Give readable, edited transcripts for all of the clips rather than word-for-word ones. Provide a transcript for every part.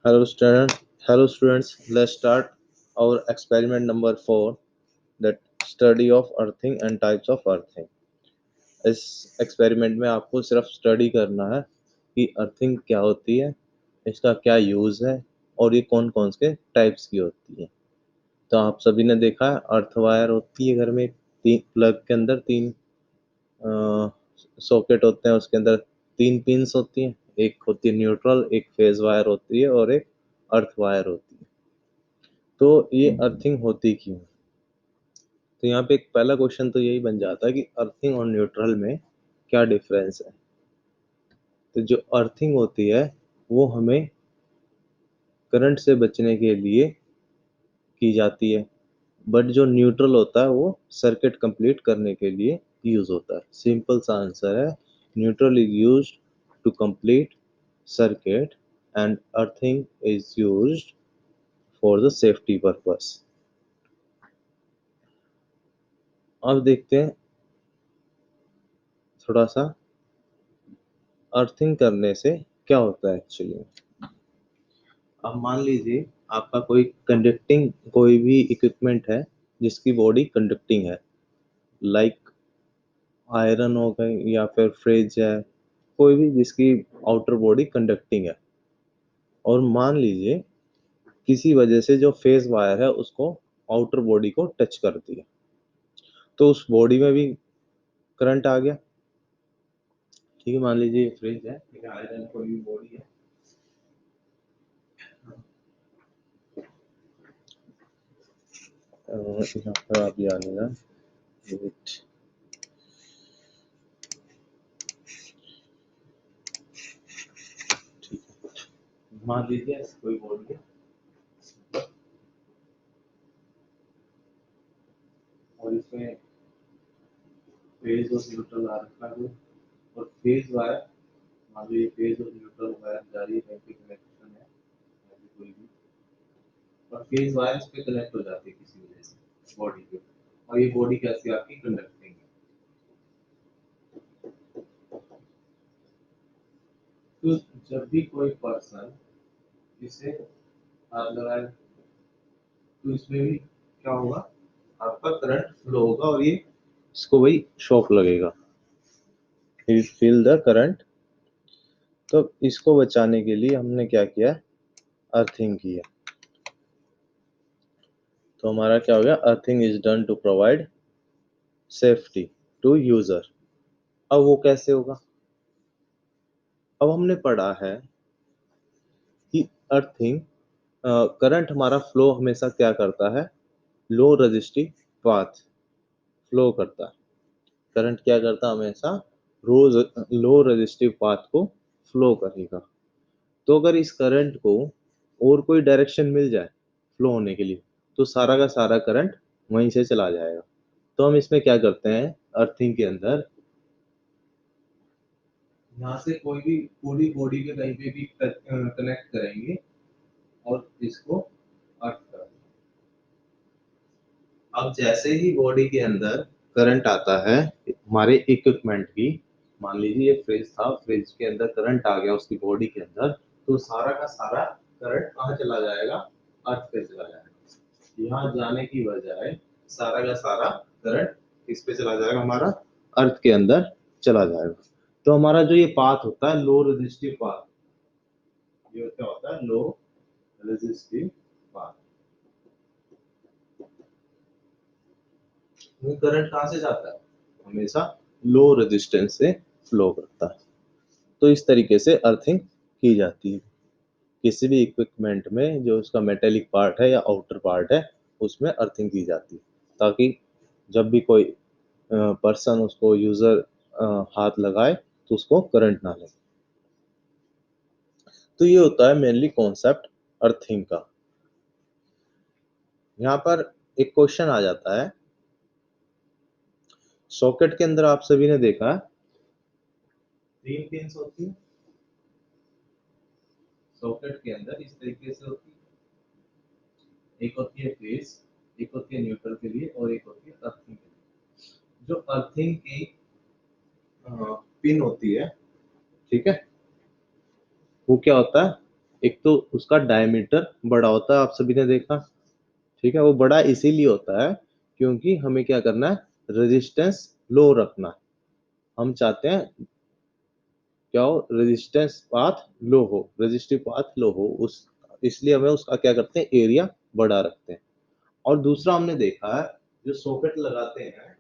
Hello student, hello students. Let's start our experiment number 4, that study of earthing and types of earthing. इस experiment में आपको सिर्फ study करना है कि अर्थिंग क्या होती है, इसका क्या यूज है और ये कौन कौन से टाइप्स की होती है। तो आप सभी ने देखा है अर्थ वायर होती है घर में, तीन प्लग के अंदर तीन सॉकेट होते हैं, उसके अंदर तीन पिंस होती हैं, एक होती है न्यूट्रल, एक फेज वायर होती है और एक अर्थ वायर होती है। तो ये अर्थिंग होती क्यों है? तो यहाँ पे एक पहला क्वेश्चन तो यही बन जाता है कि अर्थिंग और न्यूट्रल में क्या डिफरेंस है। तो जो अर्थिंग होती है वो हमें करंट से बचने के लिए की जाती है, बट जो न्यूट्रल होता है वो सर्किट कंप्लीट करने के लिए यूज होता है। सिंपल सा आंसर है, neutral is used to complete circuit and earthing is used for the safety purpose. अब देखते हैं थोड़ा सा अर्थिंग करने से क्या होता है एक्चुअली। अब मान लीजिए आपका कोई कंडक्टिंग कोई भी इक्विपमेंट है जिसकी बॉडी कंडक्टिंग है, लाइक आयरन हो गई या फिर फ्रिज है, कोई भी जिसकी आउटर बॉडी कंडक्टिंग है, और मान लीजिए किसी वजह से जो फेस वायर है उसको आउटर बॉडी को टच कर दिया, तो उस बॉडी में भी करंट आ गया। ठीक है, मान लीजिए ये फ्रिज है, ठीक है, आयरन कोई भी बॉडी है। यहाँ पर आप जानिएगा, वेट, ठीक है, मान लीजिए ऐसी कोई बॉडी है और इसमें फेज और न्यूट्रल आ रखा है, और फेज वायर, मान लो ये फेज और न्यूट्रल वायर जारी है, कनेक्शन है कोई भी, और फेज वायर इस पे कनेक्ट हो जाती है किसी वजह से बॉडी पे, और ये बॉडी कैसी आपकी कंडक्टिंग है। तो जब भी कोई पर्सन इसे हाथ लगाए तो इसमें भी क्या होगा, आपका करंट फ्लो होगा और ये इसको वही शॉक लगेगा, फील द करंट। तो इसको बचाने के लिए हमने क्या किया, अर्थिंग की है। तो हमारा क्या हो गया, earthing is done to provide safety to user. अब वो कैसे होगा, अब हमने पढ़ा है कि अर्थिंग करंट हमारा फ्लो हमेशा क्या करता है, लो रजिस्टिव पाथ फ्लो करता है। करंट क्या करता है, हमेशा रोज लो रजिस्टिव पाथ को फ्लो करेगा। तो अगर इस करंट को और कोई डायरेक्शन मिल जाए फ्लो होने के लिए, तो सारा का सारा करंट वहीं से चला जाएगा। तो हम इसमें क्या करते हैं, अर्थिंग के अंदर यहाँ से कोई भी पूरी बॉडी के कहीं पे भी कनेक्ट करेंगे और इसको अर्थ कर। अब जैसे ही बॉडी के अंदर करंट आता है हमारे इक्विपमेंट की, मान लीजिए ये फ्रिज था, फ्रिज के अंदर करंट आ गया उसकी बॉडी के अंदर, तो सारा का सारा करंट कहाँ चला जाएगा, अर्थ पे चला जाएगा। यहाँ जाने की बजाय सारा का सारा करंट किस पे चला जाएगा, हमारा अर्थ के अंदर चला जाएगा। तो हमारा जो ये पाथ होता है लो रेजिस्टिव पाथ, ये क्या होता है, लो रेजिस्टिव पाथ। करंट कहाँ से जाता है, हमेशा लो रेजिस्टेंस से फ्लो करता है। तो इस तरीके से अर्थिंग की जाती है किसी भी इक्विपमेंट में, जो उसका मेटेलिक पार्ट है या आउटर पार्ट है उसमें अर्थिंग की जाती है, ताकि जब भी कोई पर्सन उसको यूजर हाथ लगाए तो उसको करंट ना लगे। तो ये होता है मेनली कॉन्सेप्ट अर्थिंग का। यहाँ पर एक क्वेश्चन आ जाता है, सॉकेट के अंदर आप सभी ने देखा है तीन पिंस होती है, सॉकेट के अंदर इस तरीके से होती है, एक होती है फेस, एक होती है न्यूट्रल के लिए और एक होती है अर्थिंग के लिए। जो अर्थिंग की पिन होती है, ठीक है, वो क्या होता है, एक तो उसका डायमीटर बड़ा होता है, आप सभी ने देखा, ठीक है। वो बड़ा इसीलिए होता है क्योंकि हमें क्या करना है, रेजिस्टेंस लो रखना है। हम चाहते हैं क्या हो, रेजिस्टेंस पाथ लो हो, रेजिस्टिव पाथ लो हो, उस इसलिए हमें उसका क्या करते हैं, एरिया बड़ा रखते हैं। और दूसरा हमने देखा है, जो सॉकेट लगाते हैं,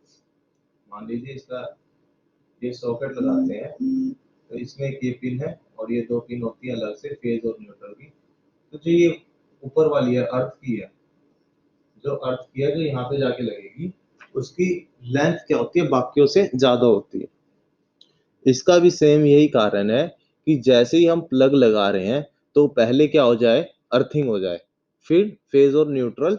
मान लीजिए इसका ये सॉकेट लगाते हैं, तो इसमें एक ये पिन है और ये दो पिन होती है अलग से, फेज और न्यूट्रल की। तो जो ये ऊपर वाली है, अर्थ की है, जो अर्थ की है, जो यहाँ पे जाके लगेगी, उसकी लेंथ क्या होती है, बाकियों से ज्यादा होती है। इसका भी सेम यही कारण है कि जैसे ही हम प्लग लगा रहे हैं तो पहले क्या हो जाए, अर्थिंग हो जाए, फिर फेज और न्यूट्रल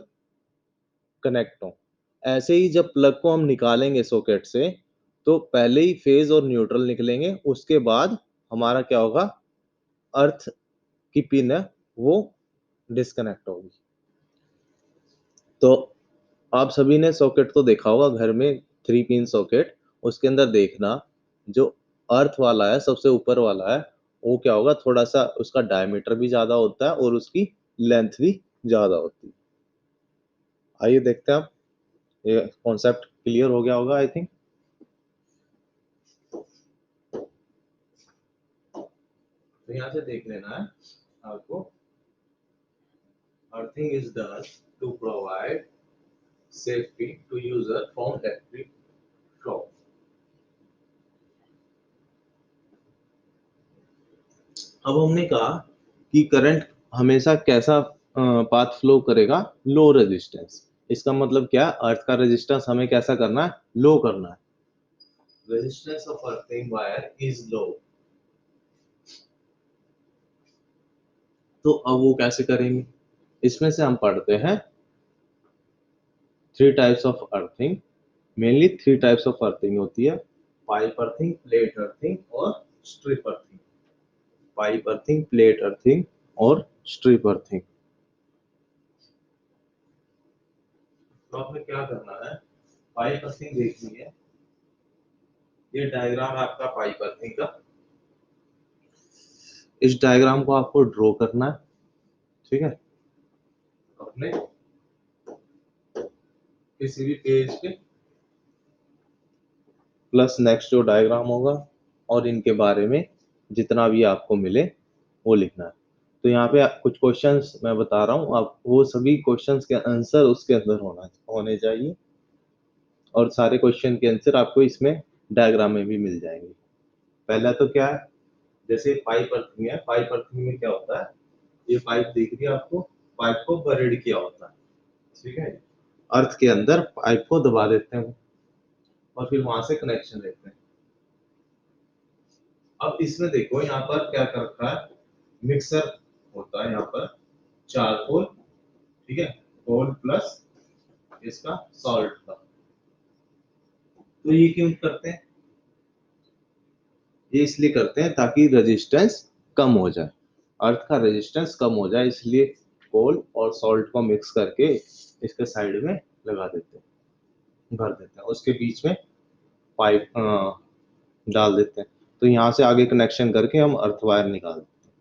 कनेक्ट हो। ऐसे ही जब प्लग को हम निकालेंगे सॉकेट से, तो पहले ही फेज और न्यूट्रल निकलेंगे, उसके बाद हमारा क्या होगा, अर्थ की पिन है वो डिस्कनेक्ट होगी। तो आप सभी ने सॉकेट तो देखा होगा घर में, 3 पिन सॉकेट, उसके अंदर देखना, जो अर्थ वाला है, सबसे ऊपर वाला है, वो क्या होगा, थोड़ा सा उसका डायमीटर भी ज्यादा होता है और उसकी लेंथ भी ज्यादा होती है। आइए देखते हैं आप, ये कॉन्सेप्ट क्लियर हो गया होगा आई थिंक। तो यहाँ से देख लेना है आपको, earthing is done to provide safety to user from electric shock. अब हमने कहा कि करंट हमेशा कैसा पाथ फ्लो करेगा, लो रेजिस्टेंस। इसका मतलब क्या है, अर्थ का रेजिस्टेंस हमें कैसा करना है, लो करना है। Resistance of earthing wire is low. तो अब वो कैसे करेंगे, इसमें से हम पढ़ते हैं 3 types of earthing. Mainly 3 types of earthing होती है, पाइप अर्थिंग, प्लेट अर्थिंग और strip earthing. Pipe earthing, plate earthing और स्ट्रिप अर्थिंग। तो आपने क्या करना है, पाइप अर्थिंग देखनी है। ये डायग्राम है आपका पाइप अर्थिंग का। इस डायग्राम को आपको ड्रॉ करना है, ठीक है, अपने किसी भी पेज पे, प्लस नेक्स्ट जो डायग्राम होगा, और इनके बारे में जितना भी आपको मिले वो लिखना है। तो यहाँ पे कुछ क्वेश्चंस मैं बता रहा हूँ, आप वो सभी क्वेश्चंस के आंसर उसके अंदर होने चाहिए, और सारे क्वेश्चन के आंसर आपको इसमें डायग्राम में भी मिल जाएंगे। पहला तो क्या है, जैसे पाइप अर्थिंग है, पाइप अर्थिंग में क्या होता है, ये पाइप दिख रही है आपको, पाइप को बरेड किया होता है, ठीक है, अर्थ के अंदर पाइप को दबा देते हैं और फिर वहां से कनेक्शन लेते हैं। अब इसमें देखो यहाँ पर क्या कर रखा है, मिक्सर होता है यहाँ पर, चारकोल, ठीक है, कोल प्लस इसका सॉल्ट का। तो ये क्यों करते हैं, ये इसलिए करते हैं ताकि रेजिस्टेंस कम हो जाए, अर्थ का रेजिस्टेंस कम हो जाए, इसलिए कोल और सॉल्ट को मिक्स करके इसके साइड में लगा देते हैं, भर देते हैं, उसके बीच में पाइप डाल देते हैं। तो यहाँ से आगे कनेक्शन करके हम अर्थ वायर निकाल देते हैं,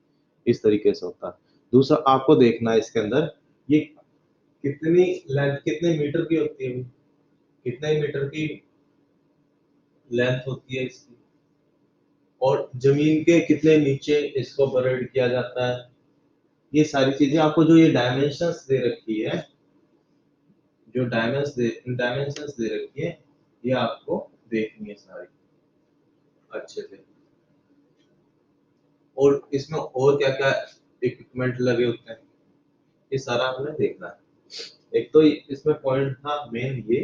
इस तरीके से होता है। दूसरा आपको देखना है इसके अंदर, ये कितनी लेंथ, कितने मीटर की होती है, कितने मीटर की लेंथ होती है इसकी, और जमीन के कितने नीचे इसको बरेड किया जाता है। ये सारी चीजें आपको, जो ये डायमेंशंस दे रखी है, जो डायमेंशंस दे रखी है, ये आपको देखनी है सारी अच्छे से। और इसमें और क्या क्या इक्विपमेंट लगे होते हैं, ये सारा हमें देखना है। एक तो इसमें पॉइंट था मेन ये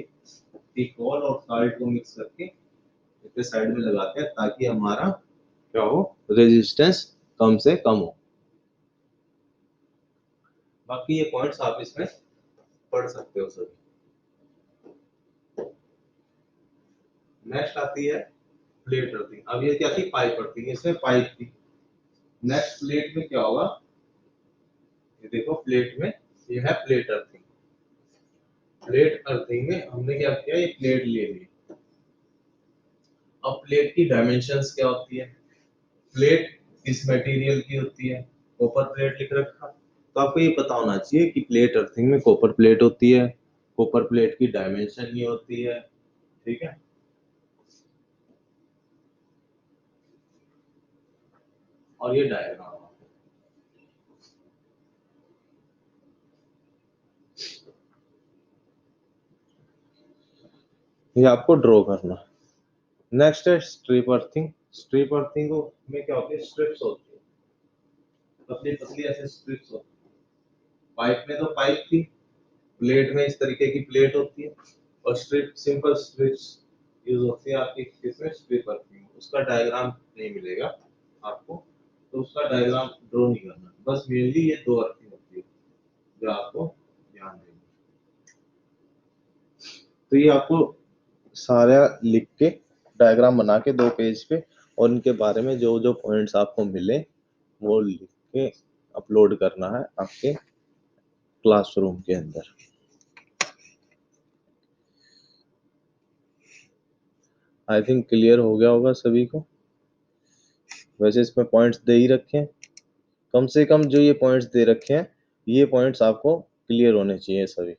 कि कॉल और सॉल्ट को मिक्स करके इसके साइड में लगाते हैं ताकि हमारा क्या हो, रेजिस्टेंस कम से कम हो। बाकी ये पॉइंट्स आप इसमें पढ़ सकते हो सभी। नेक्स्ट आती है प्लेट अर्थिंग। अब ये क्या थी, पाइप अर्थिंग, इसमें पाइप थी। नेक्स्ट प्लेट में क्या होगा, ये देखो प्लेट में, ये है प्लेट अर्थिंग। प्लेट अर्थिंग में हमने क्या किया, ये प्लेट ले ली। अब प्लेट की डायमेंशंस क्या होती है, प्लेट किस मटेरियल की होती है, कॉपर प्लेट लिख रखा, तो आपको ये पता होना चाहिए कि प्लेट अर्थिंग में कॉपर प्लेट होती है, कॉपर प्लेट की डायमेंशन ये होती है, ठीक है। और ये डायग्राम ये आपको ड्रॉ करना है। नेक्स्ट है स्ट्रिप अर्थिंग। स्ट्रिप अर्थिंग में क्या होती है, स्ट्रिप्स होती है, पतली पतली ऐसे स्ट्रिप्स होती है। पाइप में तो पाइप थी, प्लेट में इस तरीके की प्लेट होती है, और स्ट्रिप सिंपल स्ट्रिप्स यूज होती है आपकी इसमें स्ट्रिप अर्थिंग। उसका डायग्राम नहीं मिलेगा आपको, तो उसका डायग्राम ड्रॉ नहीं करना, बस मेनली ये दो अर्थिंग होती है जो आपको ध्यान देनी। तो ये आपको सारा लिख के डायग्राम बना के 2 पेज पे, और इनके बारे में जो जो पॉइंट्स आपको मिले वो लिख के अपलोड करना है आपके क्लासरूम के अंदर। आई थिंक क्लियर हो गया होगा सभी को। वैसे इसमें पॉइंट्स दे ही रखे हैं, कम से कम जो ये पॉइंट्स दे रखे हैं ये पॉइंट्स आपको क्लियर होने चाहिए सभी।